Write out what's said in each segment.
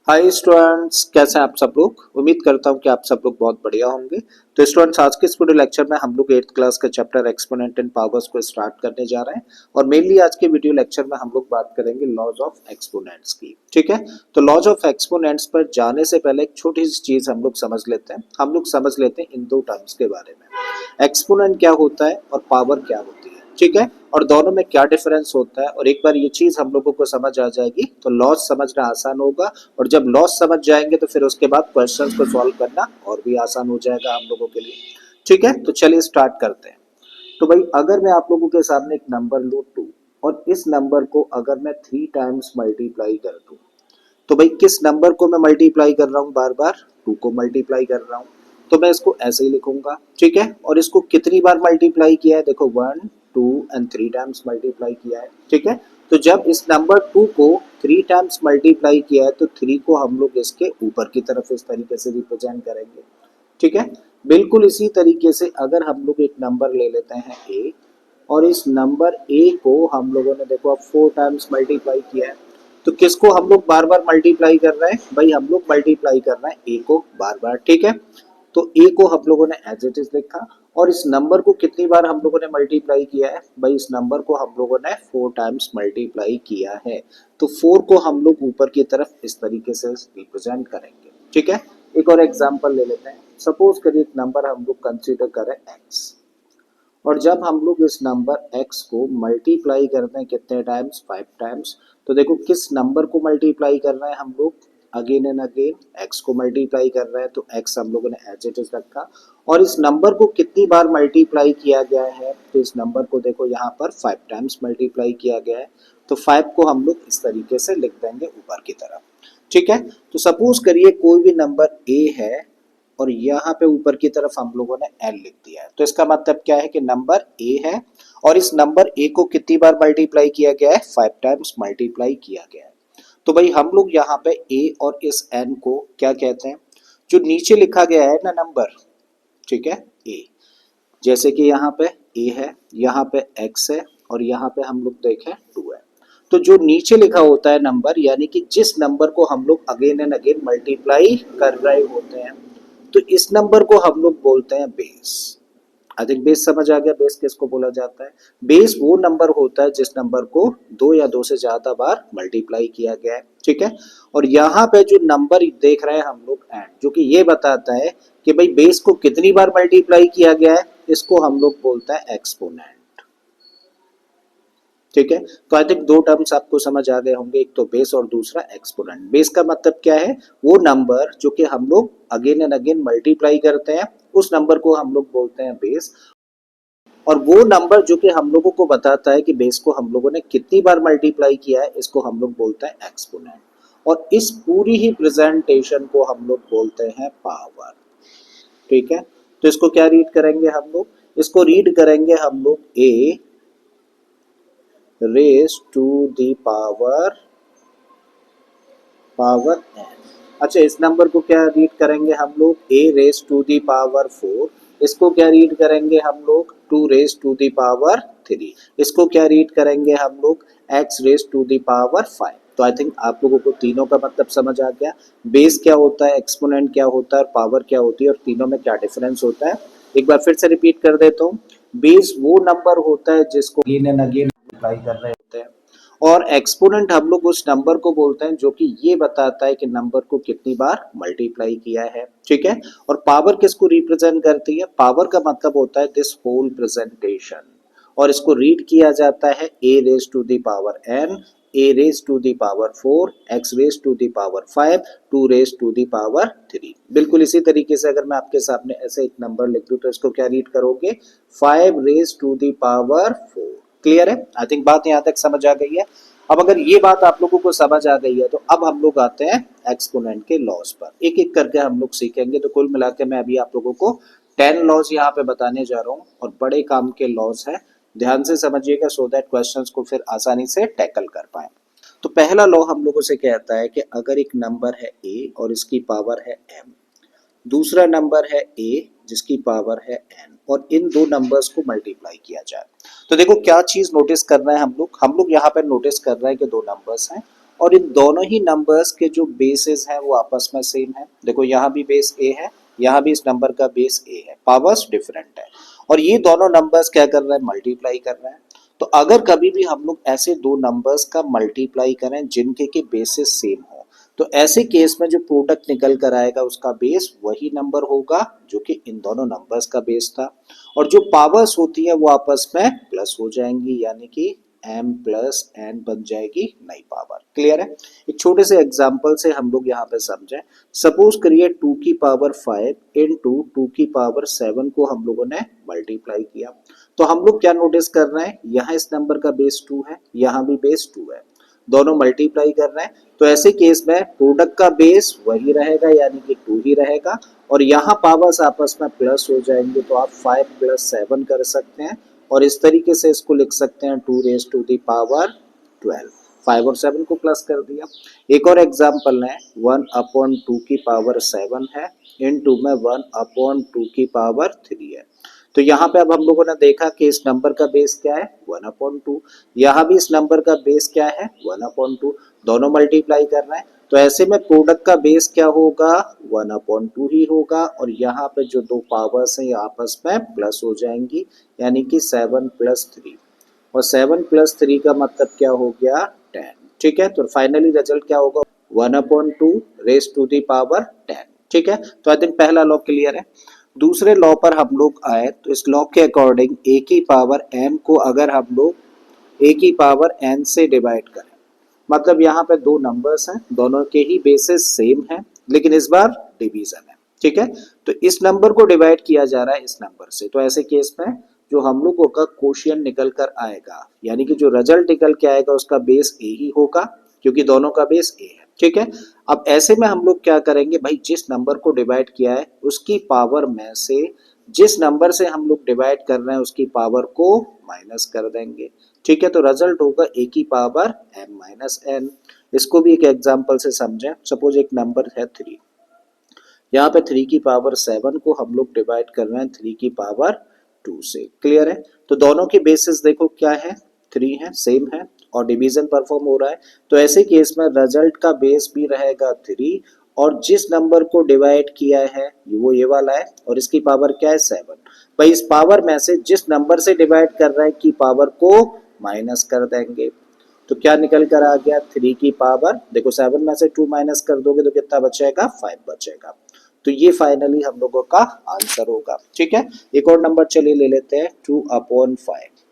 Hi students, कैसे हैं आप सब लोग। उम्मीद करता हूं कि आप सब लोग बहुत बढ़िया होंगे। तो स्टूडेंट्स, आज के इस वीडियो लेक्चर में हम लोग 8th क्लास का चैप्टर एक्सपोनेंट एंड पावर्स को स्टार्ट करने जा रहे हैं। और मेनली आज के वीडियो लेक्चर में हम लोग बात करेंगे लॉज ऑफ एक्सपोनेंट्स की। ठीक है, तो लॉज ऑफ एक्सपोनेंट्स पर जाने से पहले एक छोटी सी चीज हम लोग समझ लेते हैं। हम लोग समझ लेते हैं इन दो टर्म्स के बारे में, एक्सपोनेंट क्या होता है और पावर क्या होती है। ठीक है, और दोनों में क्या डिफरेंस होता है। और एक बार ये चीज हम लोगों को समझ आ जाएगी तो लॉस समझना आसान होगा। और जब लॉस समझ जाएंगे तो फिर उसके बाद क्वेश्चंस को सॉल्व करना और भी आसान हो जाएगा हम लोगों के लिए। ठीक है, तो चलिए स्टार्ट करते हैं। तो भाई, अगर मैं आप लोगों के सामने एक नंबर लूँ 2 और इस नंबर को अगर मैं 3 टाइम्स मल्टीप्लाई कर दूं, तो भाई किस नंबर को मैं मल्टीप्लाई कर रहा हूँ, बार बार 2 को मल्टीप्लाई कर रहा हूँ। तो मैं इसको ऐसे ही लिखूंगा। ठीक है, और इसको कितनी बार मल्टीप्लाई किया है, देखो 1 2 एंड 3 टाइम्स मल्टीप्लाई किया है। ठीक है, तो जब इस नंबर 2 को 3 टाइम्स मल्टीप्लाई किया है तो 3 को हम लोग इसके ऊपर की तरफ इस तरीके से रिप्रेजेंट करेंगे। ठीक है, बिल्कुल इसी तरीके से अगर हम लोग एक नंबर ले लेते हैं a, और इस नंबर a को हम लोगों ने देखो अब 4 टाइम्स मल्टीप्लाई किया है। तो किसको हम लोग बार बार मल्टीप्लाई कर रहे हैं, भाई हम लोग मल्टीप्लाई कर रहे हैं a को बार बार। ठीक है, तो a को हम लोगों ने एज इट इज लिखा। और इस नंबर को कितनी बार हम लोगों ने मल्टीप्लाई किया है, भाई इस नंबर को हम लोगों ने 4 टाइम्स मल्टीप्लाई किया है। तो 4 को हम लोग ऊपर की तरफ इस तरीके से रिप्रेजेंट करेंगे। ठीक है, एक और एग्जांपल ले लेते हैं। सपोज करिए एक नंबर हम लोग कंसीडर करें x, और जब हम लोग इस नंबर x को मल्टीप्लाई करते हैं कितने टाइम्स, 5 टाइम्स। तो देखो किस नंबर को मल्टीप्लाई कर रहे हैं हम लोग, अगेन एंड अगेन x को मल्टीप्लाई कर रहे हैं। तो x हम लोगों ने एज इट इज रखा। और इस नंबर को कितनी बार मल्टीप्लाई किया गया है, तो इस नंबर को देखो यहाँ पर 5 टाइम्स मल्टीप्लाई किया गया है। तो 5 को हम लोग इस तरीके से लिख देंगे ऊपर की तरफ। ठीक है, तो सपोज करिए कोई भी नंबर a है और यहाँ पे ऊपर की तरफ हम लोगों ने l लिख दिया है। तो इसका मतलब क्या है कि नंबर a है और इस नंबर a को कितनी बार मल्टीप्लाई किया गया है, 5 टाइम्स मल्टीप्लाई किया गया है। तो भाई हम लोग यहाँ पे a और इस n को क्या कहते हैं, जो नीचे लिखा गया है ना नंबर, ठीक है a, जैसे कि यहाँ पे a है, यहाँ पे x है और यहाँ पे हम लोग देखें 2 है। तो जो नीचे लिखा होता है नंबर, यानी कि जिस नंबर को हम लोग अगेन एंड अगेन मल्टीप्लाई कर रहे होते हैं, तो इस नंबर को हम लोग बोलते हैं बेस। आई थिंक बेस समझ आ गया। बेस किसको बोला जाता है, बेस वो नंबर होता है जिस नंबर को 2 या 2 से ज्यादा बार मल्टीप्लाई किया गया है। ठीक है, और यहाँ पे जो नंबर देख रहे हैं हम लोग एंड, जो कि ये बताता है कि भाई बेस को कितनी बार मल्टीप्लाई किया गया है, इसको हम लोग बोलते हैं एक्सपोनेंट। ठीक है, तो आई थिंक 2 टर्म्स आपको समझ आ गए होंगे, एक तो बेस और दूसरा एक्सपोनेंट। बेस का मतलब क्या है, वो नंबर जो कि हम लोग अगेन एंड अगेन मल्टीप्लाई करते हैं, उस नंबर को हम लोग बोलते हैं बेस। और वो नंबर जो कि हम लोगों को बताता है कि बेस को हम लोगों ने कितनी बार मल्टीप्लाई किया है, इसको हम लोग बोलते हैं एक्सपोनेंट। और इस पूरी ही प्रेजेंटेशन को हम लोग बोलते हैं पावर। ठीक है, तो इसको क्या रीड करेंगे हम लोग, इसको रीड करेंगे हम लोग a raise to the power n. अच्छा, इस नंबर को क्या रीड करेंगे हम लोग, a raise to the power 4। इसको क्या रीड करेंगे हम लोग, 2 रेस टू दी पावर 3। इसको क्या रीड करेंगे हम लोग, x raise to the power 5। तो आई थिंक आप लोगों को तीनों का मतलब समझ आ गया, बेस क्या होता है, एक्सपोनेंट क्या होता है और पावर क्या होती है, और तीनों में क्या डिफरेंस होता है। एक बार फिर से रिपीट कर देता हूँ। बेस वो नंबर होता है जिसको अगेन एंड अगेन मल्टीप्लाई कर रहे होते हैं, और एक्सपोनेंट हम लोग उस नंबर को बोलते हैं जो कि ये बताता है कि नंबर को कितनी बार मल्टीप्लाई किया है। ठीक है, और पावर किसको रिप्रेजेंट करती है, पावर का मतलब होता है दिस होल प्रेजेंटेशन। और इसको रीड किया जाता है a raise to the power n, a raise to the power 4, x raise to the power 5, 2 raise to the power 3। बिल्कुल इसी तरीके से अगर मैं आपके सामने ऐसे एक नंबर लिख दूं तो इसको क्या रीड करोगे, 5 raise to the power 4। Clear है, आई थिंक बात यहाँ तक समझ आ गई है। अब अगर ये बात आप लोगों को समझ आ गई है तो अब हम लोग आते हैं एक्सपोनेंट के लॉज पर। एक एक करके हम लोग सीखेंगे। तो कुल मिला के मैं अभी आप लोगों को 10 लॉज यहाँ पे बताने जा रहा हूँ, और बड़े काम के लॉज है, ध्यान से समझिएगा सो दैट क्वेश्चंस को फिर आसानी से टैकल कर पाए। तो पहला लॉ हम लोगों से कहता है कि अगर एक नंबर है a और इसकी पावर है m, दूसरा नंबर है a जिसकी पावर है n, और इन दो नंबर्स को मल्टीप्लाई किया जाए। तो देखो क्या चीज नोटिस करना है हम लोग यहाँ पे नोटिस कर रहे हैं कि दो नंबर्स हैं और इन दोनों ही नंबर्स के जो बेसेस हैं वो आपस में सेम है। देखो यहाँ भी बेस ए है, यहाँ भी इस नंबर का बेस ए है, पावर्स डिफरेंट है और ये दोनों नंबर्स क्या कर रहे हैं, मल्टीप्लाई कर रहे हैं। तो अगर कभी भी हम लोग ऐसे दो नंबर्स का मल्टीप्लाई करें जिनके के बेसिस सेम हो, तो ऐसे केस में जो प्रोडक्ट निकल कर आएगा उसका बेस वही नंबर होगा जो कि इन दोनों नंबर्स का बेस था, और जो पावर्स होती है वो आपस में प्लस हो जाएंगी, यानी कि m प्लस n बन जाएगी नई पावर। क्लियर है? एक छोटे से एग्जांपल से हम लोग यहाँ पे समझें। सपोज करिए 2 की पावर 5 इंटू 2 की पावर 7 को हम लोगों ने मल्टीप्लाई किया, तो हम लोग क्या नोटिस कर रहे हैं, यहाँ इस नंबर का बेस 2 है, यहाँ भी बेस 2 है, दोनों मल्टीप्लाई कर रहे हैं, तो ऐसे केस में प्रोडक्ट का बेस वही रहेगा यानी कि 2 ही रहेगा, और यहाँ पावर्स आपस में प्लस हो जाएंगे, तो आप 5 प्लस 7 कर सकते हैं और इस तरीके से इसको लिख सकते हैं 2 रेज टू द पावर 12। 5 और 7 को प्लस कर दिया। एक और एग्जाम्पल है, 1 अपॉन 2 की पावर 7 है इनटू में 1 अपॉन 2 की पावर 3 है। तो यहाँ पे अब हम लोगों ने देखा कि इस नंबर का बेस क्या है, 1 अपॉन 2, यहाँ भी इस नंबर का बेस क्या है, 1 अपॉन 2, दोनों मल्टीप्लाई कर रहे हैं, तो ऐसे में प्रोडक्ट का बेस क्या होगा, 1 अपॉन 2 ही होगा, और यहाँ पे जो दो पावर्स हैं ये आपस में प्लस हो जाएंगी, यानी कि 7 प्लस 3, और 7 प्लस 3 का मतलब क्या हो गया, 10। ठीक है, तो फाइनली रिजल्ट क्या होगा, 1 upon 2 raise to the power 10। ठीक है, तो आई थिंक पहला लॉ क्लियर है। दूसरे लॉ पर हम लोग आए तो इस लॉ के अकॉर्डिंग ए की पावर m को अगर हम लोग a की पावर n से डिवाइड करें, मतलब यहाँ पे दो नंबर्स हैं, दोनों के ही बेसिस सेम हैं, लेकिन इस बार डिवीजन है। ठीक है, तो इस नंबर को डिवाइड किया जा रहा है इस नंबर से, तो ऐसे केस में जो हम लोगों का क्वोशिएंट निकल कर आएगा, यानी कि जो रिजल्ट निकल के आएगा उसका बेस ए ही होगा, क्योंकि दोनों का बेस ए है। ठीक है, अब ऐसे में हम लोग क्या करेंगे भाई, जिस नंबर को डिवाइड किया है उसकी पावर में से जिस नंबर से हम लोग डिवाइड कर रहे हैं उसकी पावर को माइनस कर देंगे। ठीक है, तो रिजल्ट होगा a की पावर m माइनस n। इसको भी एक एग्जांपल से समझें। सपोज एक नंबर है 3, यहाँ पे 3 की पावर 7 को हम लोग डिवाइड कर रहे हैं 3 की पावर 2 से। क्लियर है? तो दोनों के बेसिस देखो क्या है, 3 है, सेम है, और डिवीजन परफॉर्म हो रहा है, तो ऐसे केस में रिजल्ट का बेस भी रहेगा 3, और जिस नंबर को डिवाइड किया है वो ये वाला है, और इसकी पावर क्या है, 7। भाई इस पावर में से जिस नंबर से डिवाइड कर रहा है की पावर को माइनस कर देंगे, तो क्या निकल कर आ गया, 3 की पावर, देखो 7 में से 2 माइनस कर दोगे तो कितना बचेगा, 5 बचेगा। तो ये फाइनली हम लोगों का आंसर होगा। ठीक है, एक और नंबर चलिए ले लेते हैं, 2 अपॉन 5।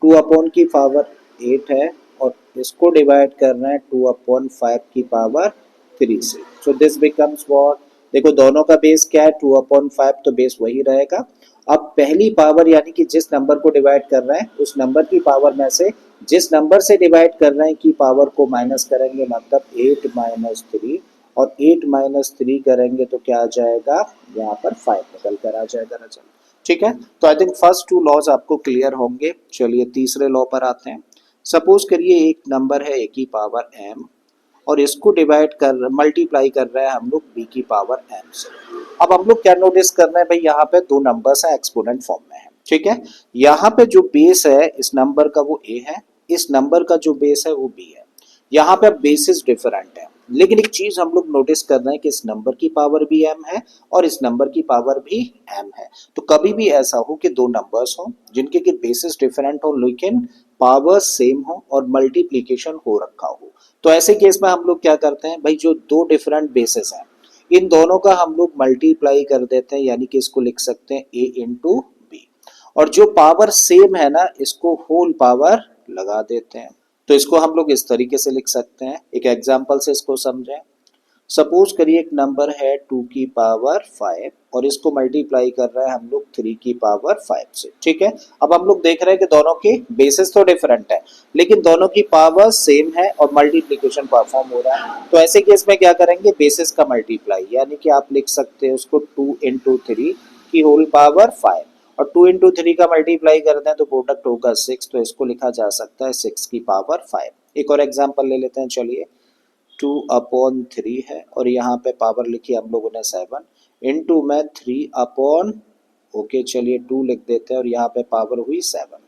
2 अपॉन की पावर 8 है और इसको डिवाइड कर रहे हैं 2 अपॉन 5 की पावर 3 से। सो दिस बिकम्स व्हाट, देखो दोनों का बेस क्या है, 2 अपॉन 5, तो बेस वही रहेगा। अब पहली पावर यानी कि जिस नंबर को डिवाइड कर रहे हैं उस नंबर की पावर में से जिस नंबर से डिवाइड कर रहे हैं की पावर को माइनस करेंगे, मतलब 8 माइनस 3, और 8 माइनस 3 करेंगे तो क्या आ जाएगा, यहाँ पर 5 निकल कर आ जाएगा रिजल्ट। ठीक है, तो आई थिंक फर्स्ट 2 लॉज आपको क्लियर होंगे। चलिए तीसरे लॉ पर आते हैं। सपोज करिए एक नंबर है a की पावर m, और इसको डिवाइड कर मल्टीप्लाई कर रहे हैं हम लोग b की पावर m से। अब हम लोग क्या नोटिस कर रहे हैं भाई, यहाँ पे दो नंबर्स हैं, एक्सपोनेंट फॉर्म में है। ठीक है, यहाँ पे जो बेस है इस नंबर का वो a है, इस नंबर का जो बेस है वो b है। यहाँ पे बेसिस डिफरेंट है, लेकिन एक चीज हम लोग नोटिस कर रहे हैं कि इस नंबर की पावर भी m है और इस नंबर की पावर भी m है। तो कभी भी ऐसा हो कि दो नंबर्स हो जिनके की बेसिस डिफरेंट हो लेकिन पावर सेम हो और मल्टीप्लीकेशन हो रखा हो, तो ऐसे केस में हम लोग क्या करते हैं भाई, जो दो डिफरेंट बेसिस हैं इन दोनों का हम लोग मल्टीप्लाई कर देते हैं, यानी कि इसको लिख सकते हैं a इंटू बी, और जो पावर सेम है ना इसको होल पावर लगा देते हैं। तो इसको हम लोग इस तरीके से लिख सकते हैं, एक एग्जांपल से इसको समझें। सपोज करिए एक नंबर है 2 की पावर 5 और इसको मल्टीप्लाई कर रहे हैं हम लोग 3 की पावर 5 से। ठीक है, अब हम लोग देख रहे हैं कि दोनों के बेसिस तो डिफरेंट है लेकिन दोनों की पावर सेम है और मल्टीप्लिकेशन परफॉर्म हो रहा है, तो ऐसे केस में क्या करेंगे, बेसिस का मल्टीप्लाई, यानी कि आप लिख सकते हैं उसको 2 इंटू 3 की होल पावर 5, और 2 इंटू 3 का मल्टीप्लाई करते हैं तो प्रोडक्ट होगा 6, तो इसको लिखा जा सकता है 6 की पावर 5। एक और एग्जांपल ले लेते हैं, चलिए 2 अपॉन 3 है और यहाँ पे पावर लिखी हम लोगों ने 7 इंटू में 3 अपॉन, ओके चलिए 2 लिख देते हैं और यहाँ पे पावर हुई 7।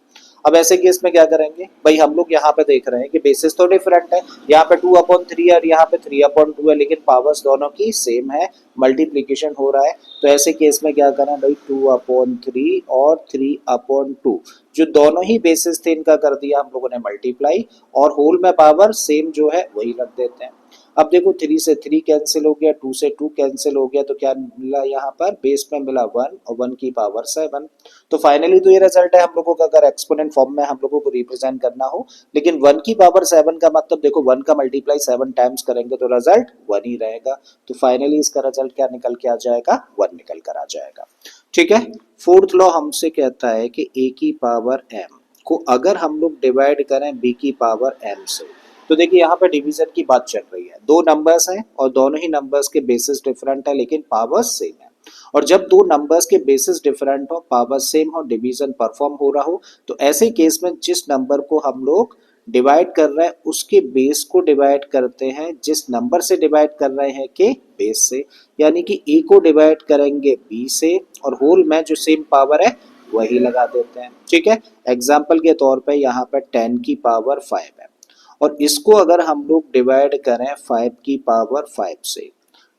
अब ऐसे केस में क्या करेंगे भाई, हम लोग यहाँ पे देख रहे हैं कि बेसिस तो डिफरेंट है, यहाँ पे 2/3 और यहाँ पे 3/2 है, लेकिन पावर्स दोनों की सेम है, मल्टीप्लीकेशन हो रहा है। तो ऐसे केस में क्या करें भाई, 2/3 और 3/2, जो दोनों ही बेसिस थे इनका कर दिया हम लोगों ने मल्टीप्लाई, और होल में पावर सेम जो है वही रख देते हैं। अब देखो 3 से 3 कैंसिल हो गया, 2 से 2 कैंसिल हो गया, तो क्या मिला यहाँ पर, बेस में मिला 1 और 1 की पावर 7। तो फाइनली तो ये रिजल्ट है हम लोगों का, अगर एक्सपोनेंट फॉर्म में हम लोगों को रिप्रेजेंट करना हो। लेकिन 1 की पावर 7 का मतलब देखो 1 का मल्टीप्लाई 7 टाइम्स करेंगे तो रिजल्ट 1 ही रहेगा। तो फाइनली इसका रिजल्ट क्या निकल के आ जाएगा, 1 निकल कर आ जाएगा। ठीक है। फोर्थ लॉ हमसे कहता है कि a की पावर m को अगर हम लोग डिवाइड करें b की पावर m से, तो देखिए यहाँ पे डिवीजन की बात चल रही है, दो नंबर्स हैं और दोनों ही नंबर्स के बेसिस डिफरेंट है लेकिन पावर्स सेम है। और जब दो नंबर्स के बेसिस डिफरेंट हो, पावर सेम हो, डिवीजन परफॉर्म हो रहा हो, तो ऐसे केस में जिस नंबर को हम लोग डिवाइड कर रहे हैं उसके बेस को डिवाइड करते हैं जिस नंबर से डिवाइड कर रहे हैं के बेस से, यानी कि a को डिवाइड करेंगे b से और होल में जो सेम पावर है वही लगा देते हैं। ठीक है। एग्जाम्पल के तौर पे यहाँ पे 10 की पावर 5 है और इसको अगर हम लोग डिवाइड करें 5 की पावर 5 से,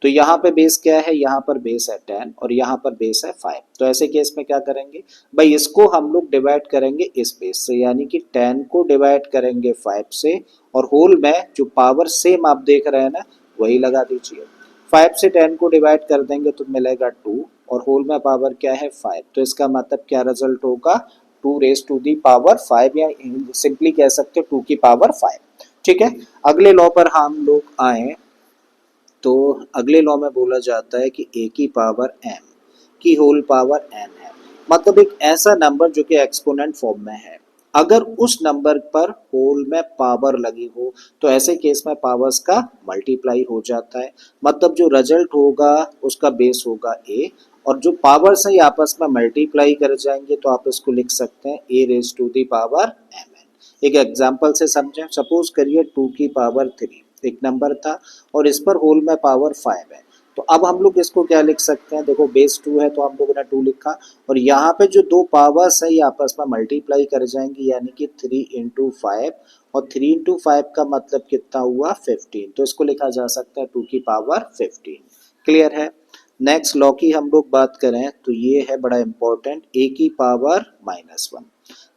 तो यहाँ पे बेस क्या है, यहाँ पर बेस है 10 और यहाँ पर बेस है 5। तो ऐसे केस में क्या करेंगे भाई, इसको हम लोग डिवाइड करेंगे इस बेस से, यानी कि 10 को डिवाइड करेंगे 5 से और होल में जो पावर सेम आप देख रहे हैं ना वही लगा दीजिए। 5 से 10 को डिवाइड कर देंगे तो मिलेगा 2 और होल में पावर क्या है 5। तो इसका मतलब क्या रिजल्ट होगा, 2 रेज टू दी पावर 5, या सिंपली कह सकते हो 2 की पावर 5। ठीक है। अगले लॉ पर हम लोग आए तो अगले लॉ में बोला जाता है कि a की पावर m की होल पावर n है, मतलब एक ऐसा नंबर जो कि एक्सपोनेंट फॉर्म में है, अगर उस नंबर पर होल में पावर लगी हो तो ऐसे केस में पावर्स का मल्टीप्लाई हो जाता है, मतलब जो रिजल्ट होगा उसका बेस होगा a और जो पावर्स है आपस में मल्टीप्लाई कर जाएंगे, तो आप इसको लिख सकते हैं a raise to the power mn। एक एग्जांपल से समझें, सपोज करिए 2 की पावर 3 एक नंबर था और इस पर होल में पावर 5 है, तो अब हम लोग इसको क्या लिख सकते हैं, देखो बेस 2 है तो हम लोगों ने 2 लिखा और यहाँ पे जो दो पावर्स है ये आपस में मल्टीप्लाई कर जाएंगी, यानी कि 3 इंटू 5 और 3 इंटू 5 का मतलब कितना हुआ 15, तो इसको लिखा जा सकता है 2 की पावर 15। क्लियर है। नेक्स्ट लॉ की हम लोग बात करें तो ये है बड़ा इंपॉर्टेंट, a की पावर -1।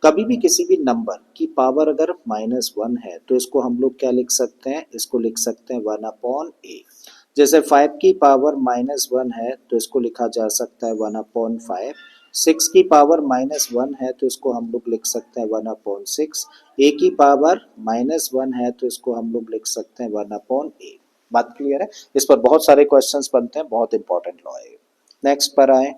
कभी भी किसी भी नंबर की पावर अगर -1 है तो इसको हम लोग क्या लिख सकते हैं, इसको लिख सकते हैं 1/a। जैसे 5 की पावर -1 है तो इसको लिखा जा सकता है 1/5। 6 की पावर -1 है तो इसको हम लोग लिख सकते हैं 1/6। a की पावर -1 है तो इसको हम लोग लिख सकते हैं 1/a। बात क्लियर है। इस पर बहुत सारे क्वेश्चंस बनते हैं, बहुत इंपॉर्टेंट लॉ है। नेक्स्ट पर आए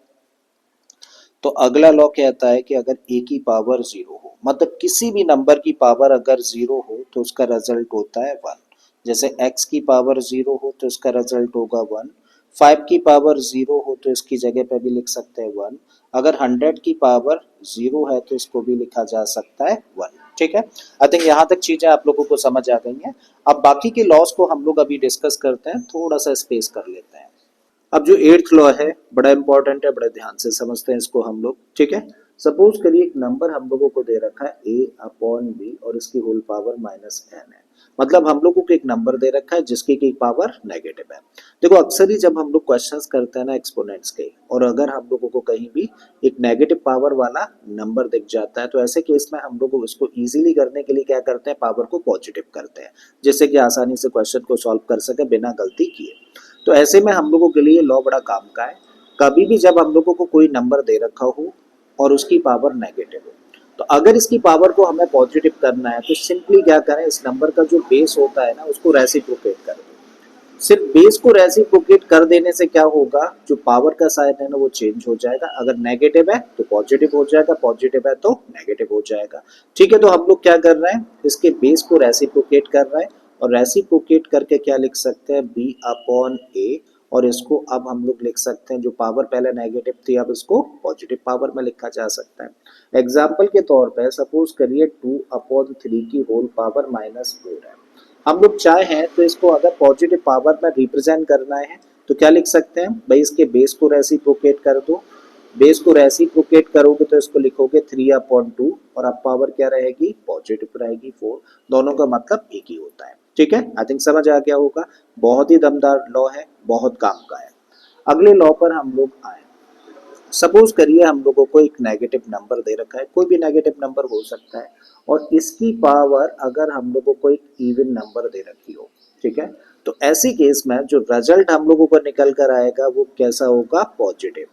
तो अगला लॉ कहता है कि अगर a की पावर 0 हो, मतलब किसी भी नंबर की पावर अगर 0 हो तो उसका रिजल्ट होता है 1। जैसे x की पावर 0 हो तो इसका रिजल्ट होगा 1। 5 की पावर 0 हो तो इसकी जगह पे भी लिख सकते हैं 1। अगर 100 की पावर 0 है तो इसको भी लिखा जा सकता है 1। ठीक है। आई थिंक यहाँ तक चीजें आप लोगों को समझ आ गई हैं। अब बाकी के लॉस को हम लोग अभी डिस्कस करते हैं, थोड़ा सा स्पेस कर लेते हैं। अब जो 8th लॉ है बड़ा इंपॉर्टेंट है, बड़े ध्यान से समझते हैं इसको हम लोग। ठीक है। सपोज करिए एक नंबर हम लोगों को दे रखा है a/b और इसकी होल पावर -n है, मतलब हम लोगों को एक नंबर दे रखा है जिसकी की पावर नेगेटिव है। देखो अक्सर ही जब हम लोग क्वेश्चंस करते हैं ना एक्सपोनेंट्स के, और अगर हम लोगों को कहीं भी एक नेगेटिव पावर वाला नंबर दिख जाता है तो ऐसे केस में हम लोग उसको इजीली करने के लिए क्या करते हैं, पावर को पॉजिटिव करते हैं, जिससे कि आसानी से क्वेश्चन को सॉल्व कर सके बिना गलती किए। तो ऐसे में हम लोगों के लिए लॉ बड़ा काम का है। कभी भी जब हम लोगों को कोई नंबर दे रखा हो और उसकी पावर नेगेटिव हो, तो अगर इसकी पावर को हमें पॉजिटिव करना है तो सिंपली क्या करें, इस नंबर का जो बेस होता है ना उसको रेसिप्रोकेट कर दो। सिर्फ बेस को रेसिप्रोकेट कर देने से क्या होगा, जो पावर का साइन है ना वो चेंज हो जाएगा, अगर नेगेटिव है तो पॉजिटिव हो जाएगा, पॉजिटिव है तो नेगेटिव हो जाएगा। ठीक है। तो हम लोग क्या कर रहे हैं, इसके बेस को रेसिप्रोकेट कर रहे हैं और रेसिप्रोकेट करके क्या लिख सकते हैं, b/a, और इसको अब हम लोग लिख सकते हैं जो पावर पहले नेगेटिव थी अब इसको पॉजिटिव पावर में लिखा जा सकता है। एग्जाम्पल के तौर पे सपोज करिए 2/3 की होल पावर -4 है। हम लोग चाहे तो इसको अगर पॉजिटिव पावर में रिप्रेजेंट करना है तो क्या लिख सकते हैं भाई, इसके बेस को रेसिप्रोकेट कर दो बेस को रेसिप्रोकेट करोगे तो इसको लिखोगे 3/2 और अब पावर क्या रहेगी, पॉजिटिव रहेगी 4। दोनों का मतलब एक ही होता है। ठीक है, आई थिंक समझ आ गया होगा। बहुत ही दमदार लॉ है, बहुत काम का है। अगले लॉ पर हम लोग आए। सपोज करिए हम लोगों को एक नेगेटिव नंबर दे रखा है, कोई भी नेगेटिव नंबर हो सकता है, और इसकी पावर अगर हम लोगों को एक इवन नंबर दे रखी हो। ठीक है, तो ऐसी केस में जो रिजल्ट हम लोगों को निकल कर आएगा वो कैसा होगा, पॉजिटिव।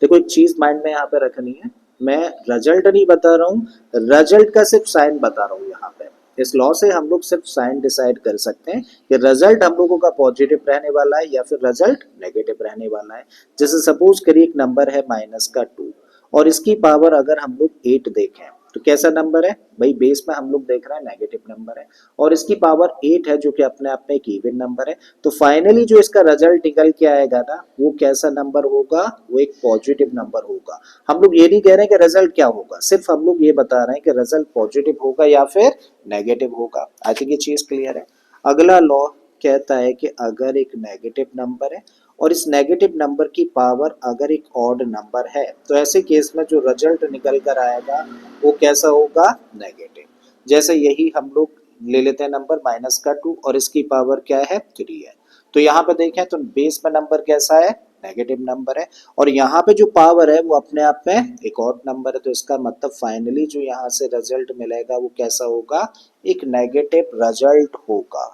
देखो एक चीज माइंड में यहाँ पे रखनी है, मैं रिजल्ट नहीं बता रहा हूँ, रिजल्ट का सिर्फ साइन बता रहा हूँ यहाँ पे। इस लॉ से हम लोग सिर्फ साइन डिसाइड कर सकते हैं कि रिजल्ट हम लोगों का पॉजिटिव रहने वाला है या फिर रिजल्ट नेगेटिव रहने वाला है। जैसे सपोज करिए एक नंबर है -2 और इसकी पावर अगर हम लोग 8 देखें तो कैसा नंबर है भाई, बेस में हम लोग देख रहे हैं नेगेटिव नंबर है और इसकी पावर 8 है जो कि अपने आप में एक इवन नंबर है। तो फाइनली जो इसका रिजल्ट निकल के आएगा ना वो कैसा नंबर होगा, वो एक पॉजिटिव नंबर होगा। हम लोग ये नहीं कह रहे हैं कि रिजल्ट क्या होगा, सिर्फ हम लोग ये बता रहे हैं कि रिजल्ट पॉजिटिव होगा या फिर नेगेटिव होगा। आई थिंक ये चीज क्लियर है। अगला लॉ कहता है कि अगर एक नेगेटिव नंबर है और इस नेगेटिव नंबर की पावर अगर एक ऑड नंबर है तो ऐसे केस में जो रिजल्ट निकल कर आएगा वो कैसा होगा, नेगेटिव। जैसे यही हम लोग ले लेते हैं नंबर -2 और इसकी पावर क्या है, 3 है। तो यहाँ पे देखें तो बेस में नंबर कैसा है, नेगेटिव नंबर है, और यहाँ पे जो पावर है वो अपने आप में एक और नंबर है। तो इसका मतलब फाइनली जो यहाँ से रिजल्ट मिलेगा वो कैसा होगा, एक नेगेटिव रिजल्ट होगा।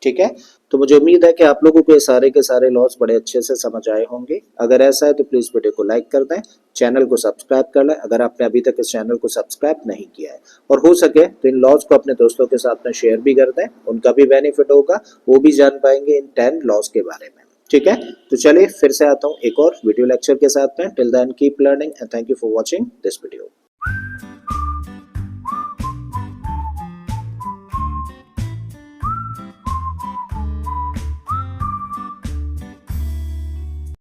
ठीक है, तो मुझे उम्मीद है कि आप लोगों को ये सारे के सारे लॉस बड़े अच्छे से समझ आए होंगे। अगर ऐसा है तो प्लीज वीडियो को लाइक कर दें, चैनल को सब्सक्राइब कर लें अगर आपने अभी तक इस चैनल को सब्सक्राइब नहीं किया है, और हो सके तो इन लॉस को अपने दोस्तों के साथ में शेयर भी कर दें, उनका भी बेनिफिट होगा, वो भी जान पाएंगे इन 10 लॉस के बारे में। ठीक है, तो चलिए फिर से आता हूँ एक और वीडियो लेक्चर के साथ में। Till then keep learning and thank you for watching this video.